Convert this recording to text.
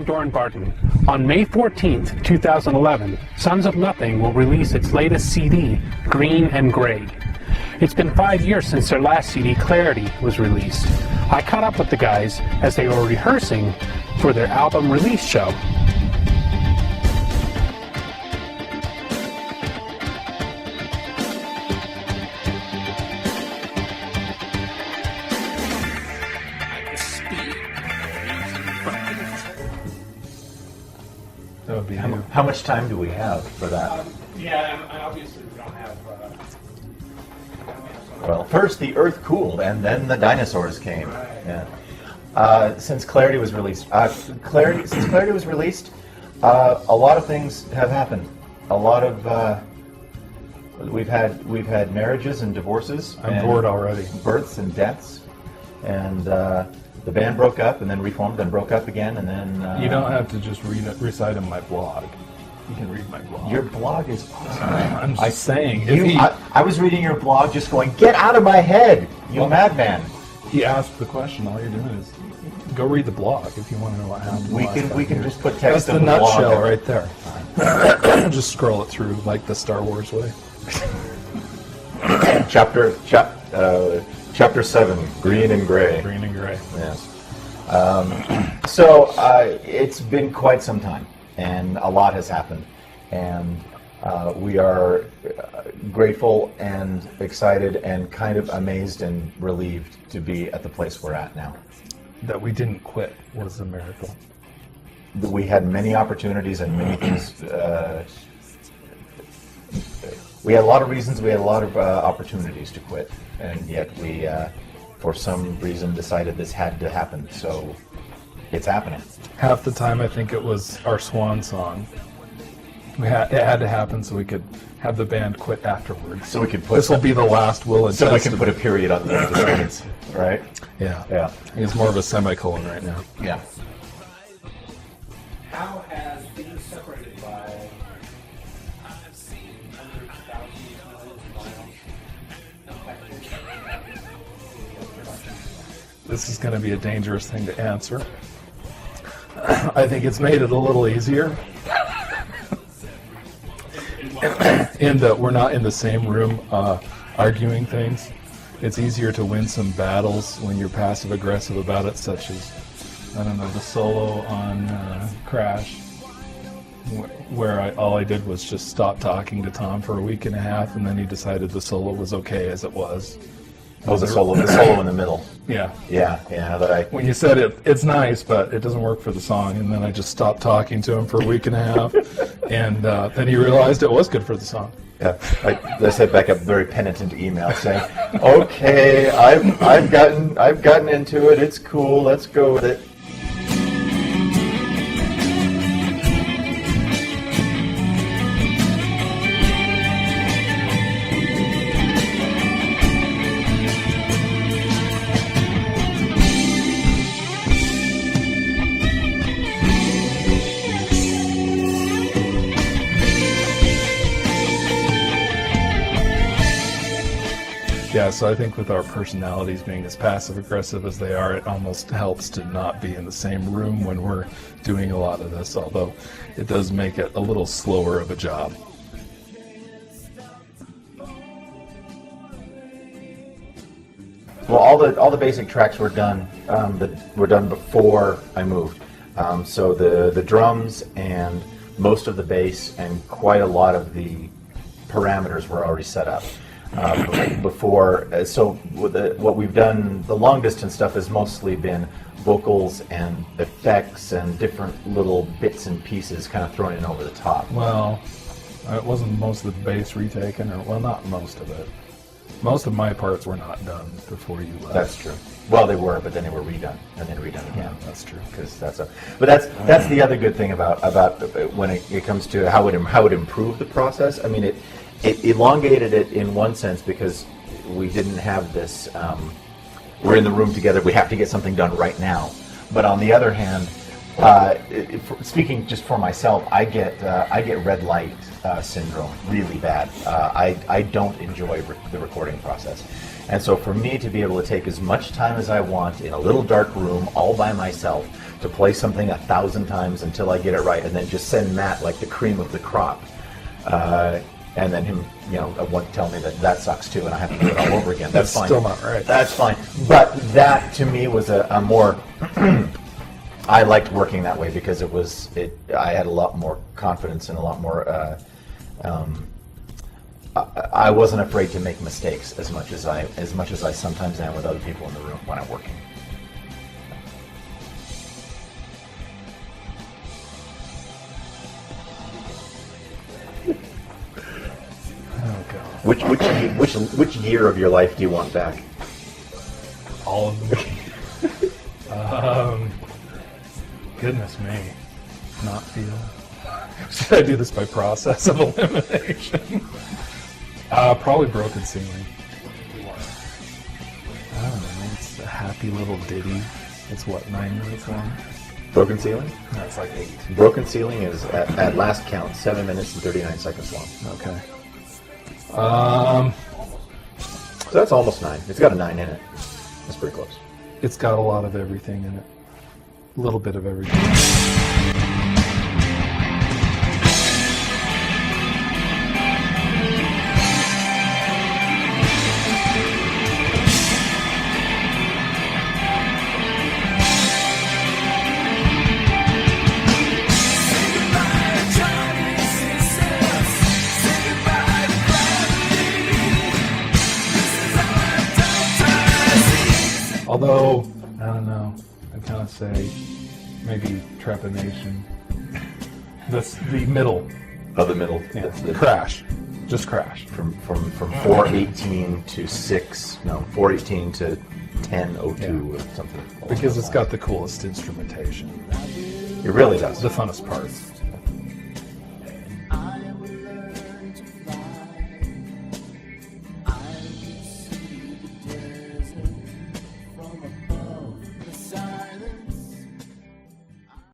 Doran Barton. On May 14th, 2011, Sons of Nothing will release its latest CD, Green and Gray. It's been 5 years since their last CD, Clarity, was released. I caught up with the guys as they were rehearsing for their album release show. That would be how much time do we have for that? Obviously we don't have... Well, first the Earth cooled, and then the dinosaurs came. Right. Yeah. Since Clarity was released, a lot of things have happened. A lot of we've had marriages and divorces. I'm bored already. Births and deaths, and the band broke up and then reformed, then broke up again, and then... you don't have to just recite in my blog. You can read my blog. Your blog is awesome. I'm just saying. I was reading your blog just going, get out of my head, you madman. He asked the question. All you're doing is go read the blog if you want to know what happened. We can just put text That's the nutshell right there. Just scroll it through like the Star Wars way. Chapter 7, Green and Gray. Green and Gray. Yes. So it's been quite some time, and a lot has happened, and we are grateful and excited and kind of amazed and relieved to be at the place we're at now. That we didn't quit was a miracle. We had many opportunities and many things. We had a lot of reasons. We had a lot of opportunities to quit, and yet we, for some reason, decided this had to happen. So it's happening. Half the time, I think it was our swan song. It had to happen so we could have the band quit afterwards. So we could put this will be the last will and so we can put a period on the sentence, right? Yeah. Yeah. It's more of a semicolon right now. Yeah. How has being separated by hundreds, thousands, millions of miles affected production? This is going to be a dangerous thing to answer. I think it's made it a little easier. In that we're not in the same room arguing things. It's easier to win some battles when you're passive-aggressive about it, such as, I don't know, the solo on Crash, where all I did was just stop talking to Thom for a week and a half, and then he decided the solo was okay as it was. Oh, the solo in the middle. Yeah. Yeah. When you said it's nice, but it doesn't work for the song, and then I just stopped talking to him for a week and a half, and then he realized it was good for the song. Yeah, I sent back a very penitent email saying, "Okay, I've gotten into it. It's cool. Let's go with it." Yeah, so I think with our personalities being as passive-aggressive as they are, it almost helps to not be in the same room when we're doing a lot of this, although it does make it a little slower of a job. Well, all the basic tracks were done. Were done before I moved. So the drums and most of the bass and quite a lot of the parameters were already set up. Before, so what we've done, the long distance stuff has mostly been vocals and effects and different little bits and pieces kind of thrown in over the top. Well, it wasn't most of the bass retaken, or well, not most of it. Most of my parts were not done before you left. That's true. Well, they were, but then they were redone and then redone again. That's true. Because that's the other good thing about when it comes to how it improved the process. I mean, it elongated it in one sense because we didn't have this. We're in the room together. We have to get something done right now. But on the other hand, speaking just for myself, I get red light syndrome really bad. I don't enjoy the recording process, and so for me to be able to take as much time as I want in a little dark room all by myself to play something 1,000 times until I get it right, and then just send Matt like the cream of the crop, and then him, tell me that sucks too, and I have to do it all over again. That's fine. Still not right. That's fine. But that to me was a more. I liked working that way because I had a lot more confidence and a lot more. I wasn't afraid to make mistakes as much as I sometimes am with other people in the room when I'm working. Oh God. Which year of your life do you want back? All of them. Goodness me. Not feel. Should I do this by process of elimination? Probably Broken Ceiling. I don't know. It's a happy little ditty. It's what, 9 minutes long? Broken Ceiling? No, it's like 8. Broken Ceiling is, at last count, 7 minutes and 39 seconds long. Okay. So that's almost 9. It's got a 9 in it. That's pretty close. It's got a lot of everything in it. A little bit of everything. Although, I don't know, I'd kind of say maybe Trepanation. That's the middle. Oh, the middle. Yeah. The Crash. Just Crash. From 4:18 to 4:18 to 10:02 or something. Because it's got the coolest instrumentation. It really does. The funnest parts.